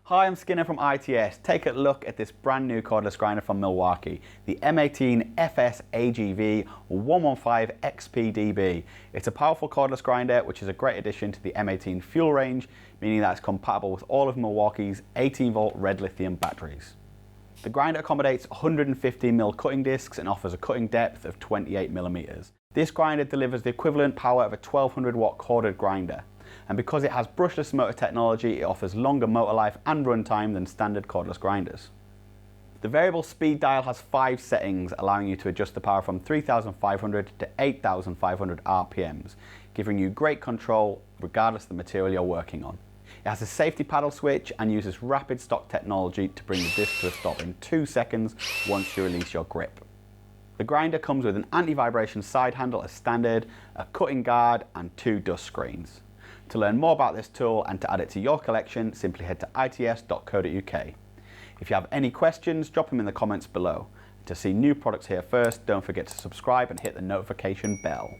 Hi, I'm Skinner from ITS. Take a look at this brand new cordless grinder from Milwaukee, the M18FSAGV115XPDB. It's a powerful cordless grinder which is a great addition to the M18 fuel range, meaning that it's compatible with all of Milwaukee's 18-volt red lithium batteries. The grinder accommodates 115mm cutting discs and offers a cutting depth of 28mm. This grinder delivers the equivalent power of a 1200-watt corded grinder. And because it has brushless motor technology, it offers longer motor life and runtime than standard cordless grinders. The variable speed dial has 5 settings, allowing you to adjust the power from 3,500 to 8,500 RPMs, giving you great control regardless of the material you're working on. It has a safety paddle switch and uses rapid stock technology to bring the disc to a stop in 2 seconds once you release your grip. The grinder comes with an anti-vibration side handle as standard, a cutting guard and 2 dust screens. To learn more about this tool and to add it to your collection, simply head to its.co.uk. If you have any questions, drop them in the comments below. To see new products here first, don't forget to subscribe and hit the notification bell.